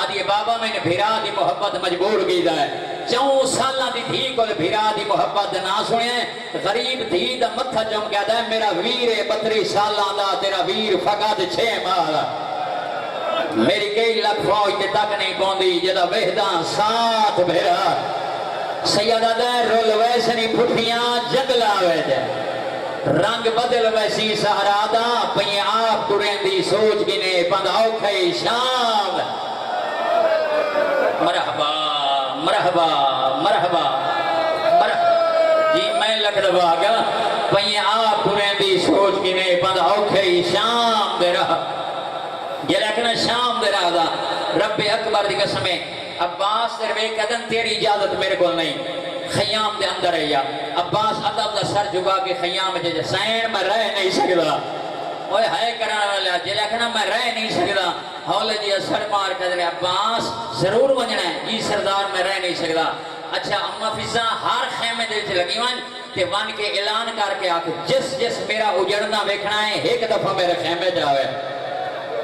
آدھی بابا میں نے بھیرا دی محبت مجبور کی دا ہے 4 سالہ دی دھی کو بھیرا دی محبت نہ سنے غریب دھی دا متھا جم گیا دا ہے میرا ویر 32 سالہ دا تیرا ویر فقط 6 ماہ میری کئی لکھ فوج تے تک نہیں پوندی جدا وحداں ساتھ بھیرا سیدہ دے رول ویسنی پھٹیاں جگلا ویدے رنگ بدل ویسی سہرا دا پہی آپ ترین دی سوچ گنے پند اوکھائی شام مرحبا مرحبا مرحبا جی میں لکھ دبا گا پہی آپ ترین دی سوچ گنے پند اوکھائی شام دے رہا یہ لکھنا شام دے رہا دا رب اکبر دی قسمیں عباس تروے قدن تیری اجازت میرے کو نہیں خیام دے اندر ہے یا عباس ادب دا سر جھکا کے خیام جے سین میں رہ نہیں سکتا اوہ ہائے کرانا والا جے لکھنا میں رہ نہیں سکتا حول جی سر مار کر عباس ضرور بننا ہے جی سردار میں رہ نہیں سکتا اچھا اما فضا ہر خیمے دے چھ لگی وان کہ وان کے اعلان کر کے آکھ جس میرا اجڑنا ویکھنا ہے ایک دفعہ میرے خیمے جاوے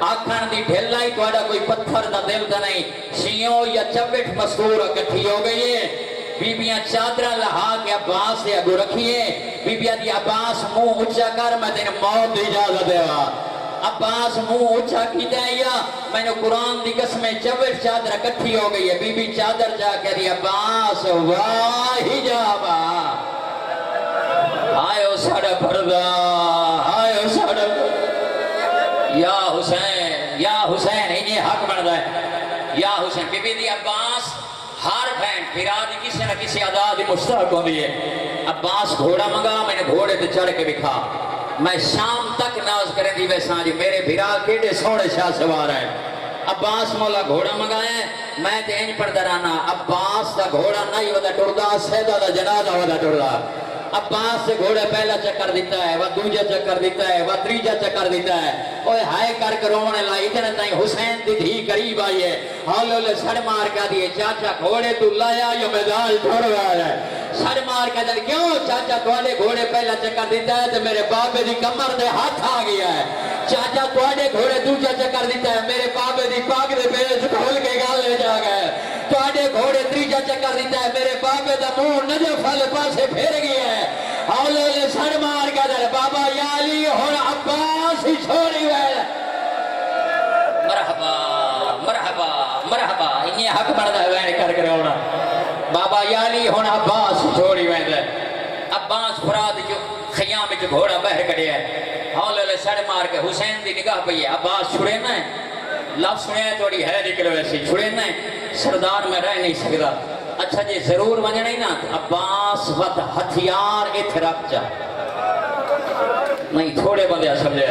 آکھان دی ڈھلائی توڑا کوئی پتھر دا دل دا نہیں شیوں یا چپٹ مستور اکٹھی ہو گئی ہے بیبیاں چادرہ لہا کے عباس سے اگو رکھیے بیبیاں دی عباس منہ اچھا کر میں تین موت دی اجازت دے وا عباس منہ اچھا کی دائیا میں نے قرآن دی قسمیں چپٹ چادر اکٹھی ہو گئی ہے بی بی چادر جا کے دی عباس واہ حجابا آئے ساڑا پردہ آئے ساڑا یا حسین انہیں حق بن ہے یا حسین بی بی دی عباس ہر بہن پھرا دی کسی نہ کسی ادا دی مشتاق ہو دی ہے عباس گھوڑا منگا میں نے گھوڑے تے چڑھ کے بکھا میں شام تک ناز کریں دی ویساں جی میرے بھرا کیڑے سوڑے شاہ سوار ہے عباس مولا گھوڑا منگائے میں تے انج پر درانا عباس دا گھوڑا نہیں ودا ٹردا سیدہ دا جنازہ ودا ٹردا عباس سے گھوڑے پہلا چکر دیتا ہے، وہ دوجا چکر دیتا ہے، وہ تریجا چکر دیتا ہے، اوے ہائے کر کے رونے لائی اتنے تائیں حسین دی دھی قریب آئی ہے، ہولے سڑ مار کا دیئے چاچا گھوڑے تو لایا یا میدان چھوڑ گیا ہے، سڑ مار کا دل کیوں چاچا تھوڑے گھوڑے پہلا چکر دیتا ہے تو میرے بابے دی کمر دے ہاتھ آ گیا ہے، چاچا تھوڑے گھوڑے دوجا چکر دیتا ہے میرے بابے دی پاک دے پیچ کھول کے گال لے جا گئے، تھوڑے گھوڑے تریجا چکر دیتا ہے میرے بابے دا منہ نجف والے پاسے پھیر گیا ہے، ہولے سڑ مار کا دل بابا یا علی ہن عباس ہی چھوڑی ہوئے، مرحبا مرحبا مرحبا انہیں حق بڑھتا ہے وین کر کے رونا، بابا یا علی ہن عباس چھوڑی ہوئے، عباس فراد جو خیام جو گھوڑا بہر کڑے ہے، ہولے سڑ مار کے حسین دی نگاہ پہ ہے، عباس چھوڑے نہ ہے، لفظ سنے ہے توڑی ہے نکلو ایسی چھوڑے نہ ہے، سردار میں رہ نہیں سکتا، اچھا جی ضرور وجہ نہیں نا عباس وقت ہتھیار اتھ رکھ جا نہیں تھوڑے بندے سمجھے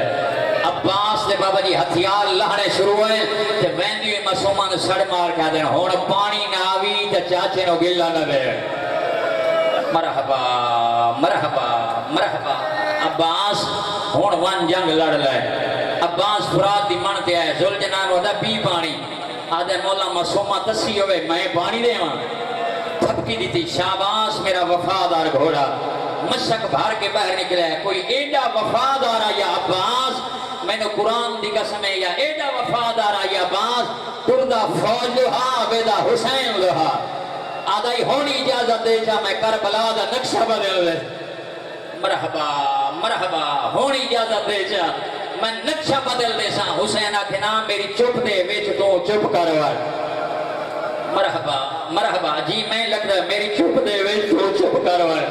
عباس دے بابا جی ہتھیار لہنے شروع ہوئے تے ویندی مسومان سڑ مار کے دیں ہون پانی نہ آوی تے چاچے نو گلا نہ دے مرحبا مرحبا مرحبا عباس ہون وان جنگ لڑ لے عباس فرات دی منتے آئے زلجنان ودا پی پانی آدھے مولا مسومہ تسی ہوئے میں پانی دے وہاں تھپکی دیتی شاباس میرا وفادار گھوڑا مشک بھار کے باہر نکلے ہے کوئی ایڈا وفادارا یا عباس میں نے قرآن دی قسم ہے یا ایڈا وفادارا یا عباس تردہ فوج لہا بیدہ حسین لہا آدھائی ہونی اجازت دے جا میں کربلا دا نقشہ بدل لے مرحبا مرحبا ہونی اجازت دے جا میں نقشہ بدل دے سا حسین آکھے نام میری چپ دے ویچ تو چپ کروار مرحبا مرحبا جی میں لگ رہا میری چپ دے ویچ تو چپ کروار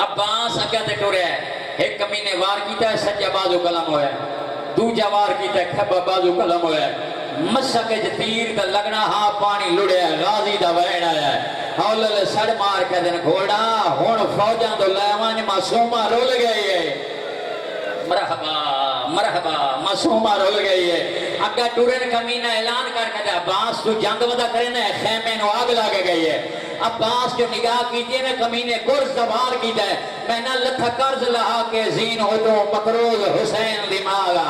عباس اگہ تے ٹورے ہے ایک کمینے وار کیتا ہے سجا بازو کلم ہویا ہے دوجہ وار کیتا ہے کھبا بازو کلم ہویا ہے مسک تیر کا لگنا ہاں پانی لڑے ہے غازی دا وین آیا ہے ہولل سڑ مار کے دن گھوڑا ہون فوجاں دو لیوان معصومہ رول گئی ہے مرحبا مرحبا معصومہ رول گئی ہے اگہ ٹورن کمینہ اعلان کر کے دے عباس تو جنگ ودا کرنے ہے خیمے نو آگ لاگے گئی ہے عباس جو نگاہ کیتے ہیں کمینے گرز دوار کیتا ہے میں نہ لتھا کرز لہا کے زین ہو تو مقروض حسین دماغا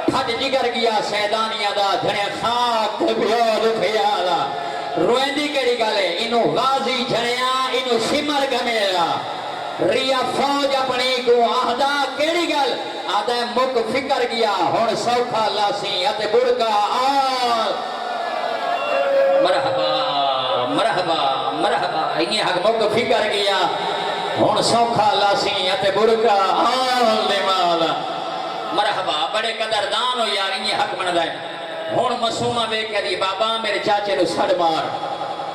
پھٹ جگر گیا سیدانیہ دا جھنے خاک بیود خیالا رویندی کیڑی گالے انو غازی جھنیا انو شمر گمیلا ریا فوج اپنی کو آہدہ کیڑی گل آدھے مک فکر گیا ہون سوکھا لاسی اتے برکا آل مرحبا مرحبا مرحبا انہی حق مک فکر گیا ہون سوکھا لاسی اتے برکا آل دیمالا مرحبا بڑے قدردان ہو یار انہی حق بن دائے ہون مسومہ بے کہہ بابا میرے چاچے نو سڑ مار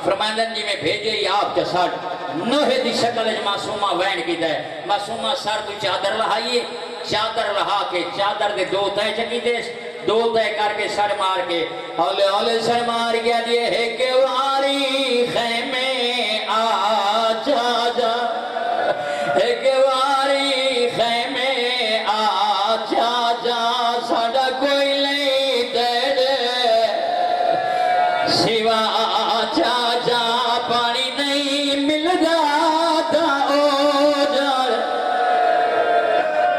فرمائندن جی میں بھیجے ہی آپ کے ساتھ نوہے دی شکل ہے معصومہ وین کی دے معصومہ سر تو چادر لہائیے چادر لہا کے چادر دے دو تے چکی دے دو تے کر کے سڑ مار کے ہولے ہولے سڑ مار گیا دیئے ہے کہ واری خیمے آ جا جا ہے کہ واری خیمے آ جا جا ساڑا کوئی نہیں دے دے سوا جا جا پانی نہیں مل جاتا او جار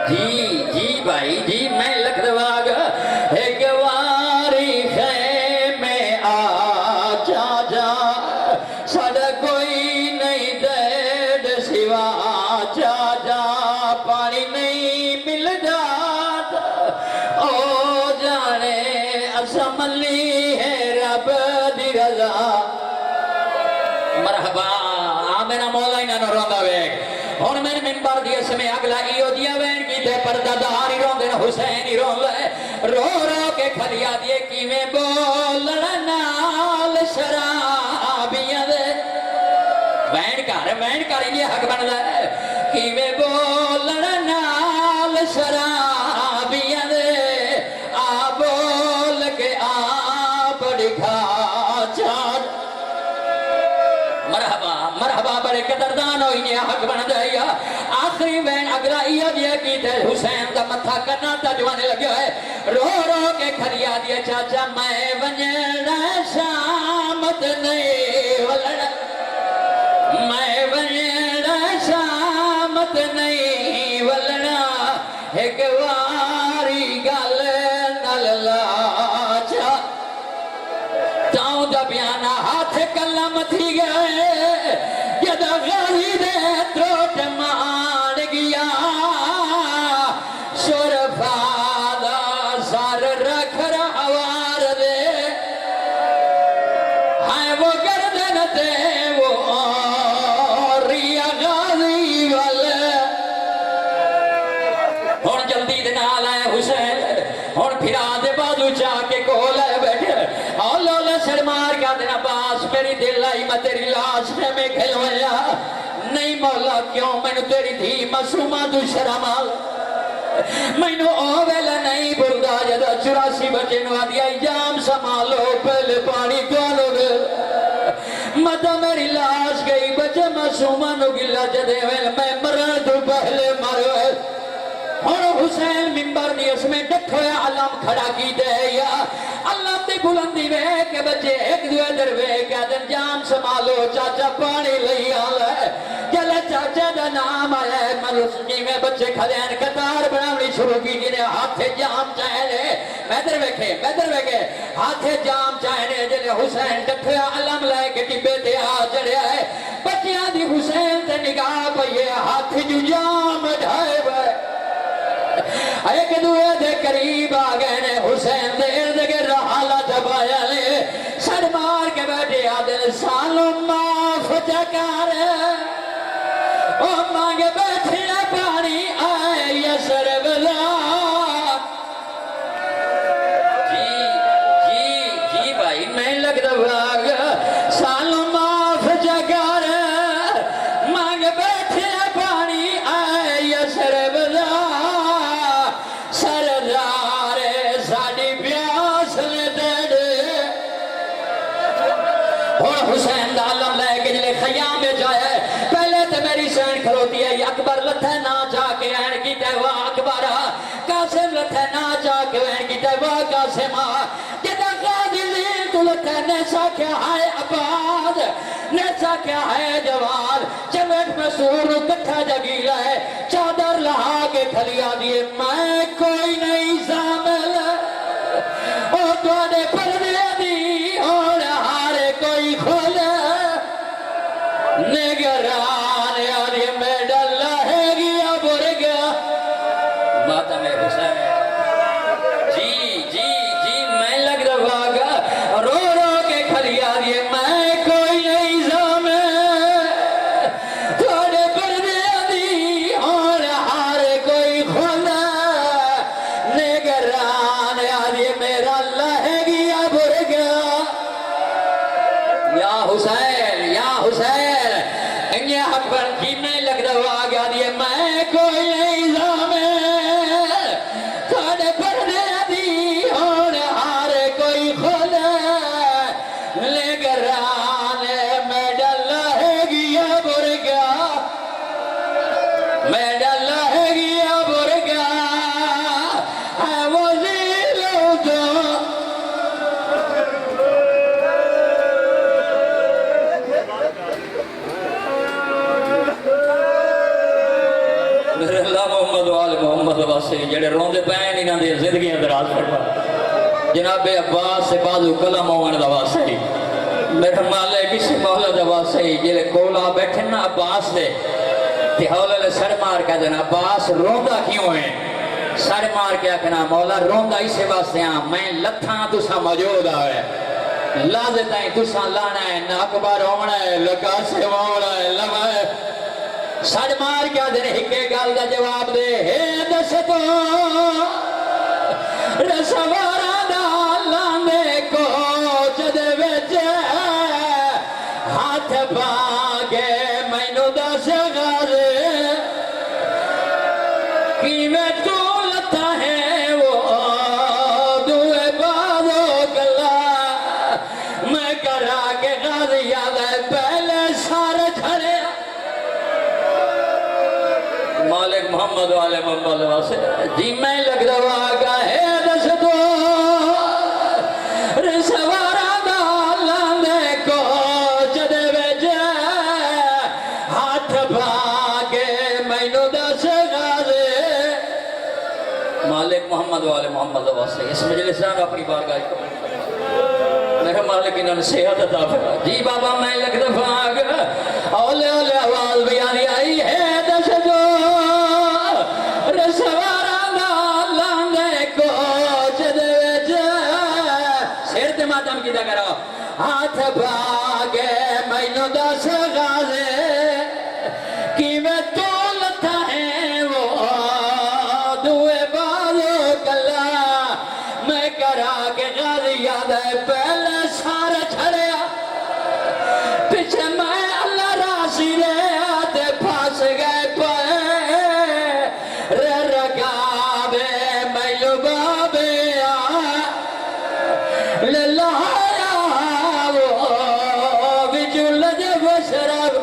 جی جی بھائی جی میں لکھ رواگ ایک واری خیمے آ جا جا ساڑا کوئی نہیں دید سوا جا جا پانی نہیں مل جاتا او جانے اسملی ہے رب دی رضا مرحبا آمینہ مولا انہاں نو روندا ویک ہن میں منبر دی اسمے اگلا ایو دیا وین کی تے پردہ داری روندے حسین ہی رون لے رو رو کے کھلیا دیے کیویں بولن نال شرابیاں دے وین کر یہ حق بندا ہے کیویں بولن نال شرابیاں دے آ بول کے آ بڑھا چاڑ مرحبا مرحبا بڑے قدردان ہوئی نے حق بن دیا آخری وین اگرائی دیا کی تے حسین دا متھا کرنا تا جوانے لگیا ہے رو رو کے کھلیا دیا چاچا میں ونجڑا شامت نہیں ولڑا میں ونجڑا شامت علم تھی گئے جد غازی دے تروٹ مان گیا شرفا دا سر رکھ روار دے ہائے وہ گردن تے وہ ریا غازی والے ہون جلدی دے نال آئے حسین ہون پھرا دے بازو چاہ کے کول ہے بیٹھے اور لولا سر مار کا دینا باس میری دل آئی میں تیری لاش میں کھلویا نہیں مولا کیوں میں نے تیری دھی مسومہ تو شرمال میں نے اوویلا نہیں بلدا جدا 84 بچے نو دیا جام سمالو پہلے پانی کولو گے مدہ میری لاش گئی بچے مسومہ نو گلا جدے ویل میں مرن تو پہلے مروے اور حسین ممبر دی اس میں ڈکھویا علم کھڑا کی دے یا اللہ تی بلندی وے کہ بچے ایک دوے در وے کہ دن جام سمالو چاچا پانی لئی آلے جلے چاچا دا نام آیا ہے ملوسنی میں بچے کھلین قطار بناونی شروع کی جنہیں ہاتھے جام چاہنے میں در وے ہاتھے جام چاہنے جلے حسین ڈکھویا علم لائے کہ ٹپے تے آ جڑے آئے بچیاں دی حسین تے نگاہ پئیے ہاتھ جو جام ڈھائے بے ایک دوے دے قریب آگئے نے حسین دے ارد کے رحالہ جبایا لے سر مار کے بیٹھے آدھے سالوں معاف جکار او مانگے بیٹھے پانی آئے یسر بلا جی بھائی میں لگ دباغ سالوں معاف جکار مانگے بیٹھے پانی آئے یسر بلا حسین دالم لے کے جلے خیام میں جائے پہلے تے میری سین کھلوتی ہے اکبر لتھے نہ جا کے این کی تیوا اکبر قاسم لتھے نہ جا کے این کی تیوا قاسم جدہ غازی لیل تو لتھے نیسا کیا ہے عباد نیسا کیا ہے جوان چوٹ میں سور کٹھا جگی لائے چادر لہا کے کھلیا دیے میں کوئی نہیں زامل او دوڑے پردے دی اور ہارے کوئی کھولے نگران یاری میں ڈاللہ ہے گیا برگا بات میں حسین جی میں لگ رہا گا رو رو کے کھلیا دیے میں کوئی نہیں زامے تھوڑے پردے دی اور ہارے کوئی کھولے نگران یاری میرا اللہ ہے گیا برگا یا حسین انہیں حق پر کی میں لگ رہا آگیا دیئے میں کوئی نہیں زامے تھوڑے پردے دی اور ہارے کوئی کھولے نگران میں ڈاللہ ہے گیا برگا میں ڈاللہ ہے گیا برگا ہے وہ زیلو تو میرے اللہ محمد وآل محمد واسے جڑے روندے پہن ہی نہ دے زندگیاں دراز کرتا جناب عباس سے بازو کلم ہونے دا واسے میرے مالے کسی مولا دا واسے جلے کولا بیٹھے نا عباس دے تے حولے لے سر مار کے دینا عباس روندا کیوں ہے سر مار کے کہنا مولا روندا اسے واسے ہاں میں لتھاں تسا موجود آئے لازتائیں تسا لانا ہے ناکبار ہونا ہے لکاسے ہونا ہے لمائے سڑ مار کیا دینے ہکے گال دا جواب دے ہے دستو رسوارا دا لانے کو جدے ویچے ہاتھ باگے مینو دا سغارے کی میں تو لتا ہے وہ دوے بازو گلا میں کرا کے غازی آدھے پہلے سارے جھڑے مالک محمد والے محمد واسے جی میں لگ رہا آگا ہے دستو رسوارا دا لاندے کو جدے ویجے ہاتھ بھاگے مینو دس غازے مالک محمد والے محمد واسے اس مجلس نے اپنی بارگاہ کو میرے مالک انہوں نے صحت عطا فرما جی بابا میں لکھ دفعہ آگا اولے اولے آواز بیانی آئی ہے دس جو رسوارا لاندے کوچ دے وچ سیر تے ماتم کی دا کرو ہاتھ بھاگے مینو دس غازے کی میں تولتا ہے وہ دوے بازو کلا میں کرا کے غازی یاد ہے پہلے سارا چھڑیا پیچھے میں اللہ راسی رے آتے پھاس گئے پائے رگابے میلو بابے للایا وہ بجل جب شراب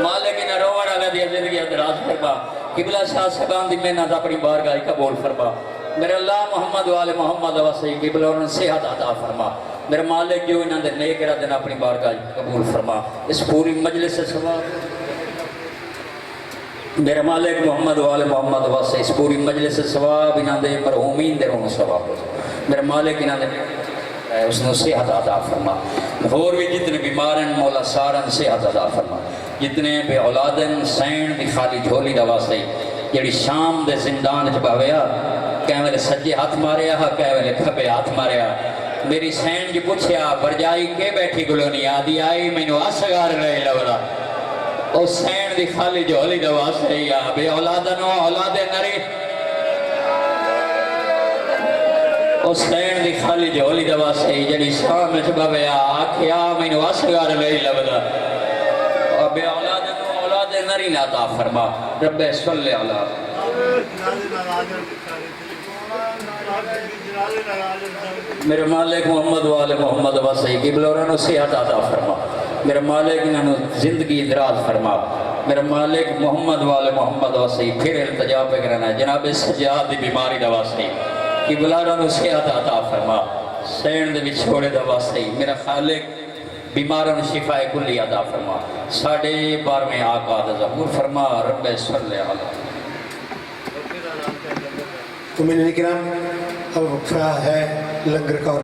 مالک نے روڑا لدیا زندگی ادراز فرما قبلہ شاہ صاحبان دی محنت اپنی بارگاہ قبول فرما میرے اللہ محمد والے محمد واسطے قبلہ انہوں صحت عطا فرما میرے مالک جو انہوں نے نیک ارادے اپنی بارگاہ قبول فرما اس پوری مجلس سے ثواب میرے مالک محمد والے محمد واسطے اس پوری مجلس سے ثواب انہوں نے مرحومین دے رہوں ثواب میرے مالک انہوں نے اس نے صحت عطا فرما اور بھی جتنے بیمار ہیں مولا سارن صحت عطا فرما جتنے بے اولادن سین دی خالی جھولی دا واسطے جڑی شام دے زندان چ باویا کہیں ویلے سجے ہاتھ ماریا کہیں ویلے کھبے ہاتھ ماریا میری سین جی پوچھیا برجائی کے بیٹھی گلونی آدھی آئی مینو آسگار رہے لولا او سین دی خالی جھولی دا واسطے یا بے اولادن و اولاد نری او سین دی خالی جھولی دا واسطے جڑی شام چ باویا آکھیا مینو آسگار رہے لولا بے اولاد اولاد نری عطا فرما رب صلی اللہ میرے مالک محمد والے محمد واسطے قبلہ انہوں صحت عطا فرما میرے مالک انہوں زندگی دراز فرما میرے مالک محمد والے محمد واسطے پھر التجا پہ کرنا جناب سجاد دی بیماری دا واسطے قبلہ انہوں صحت عطا فرما سین دے بچھوڑے دا واسطے میرا خالق بیماروں شفا کلی عطا فرما ساڑھے بار میں آقا دا ظہور فرما رب صلی اللہ تو میں نے کرام اب وقفہ ہے لنگر کا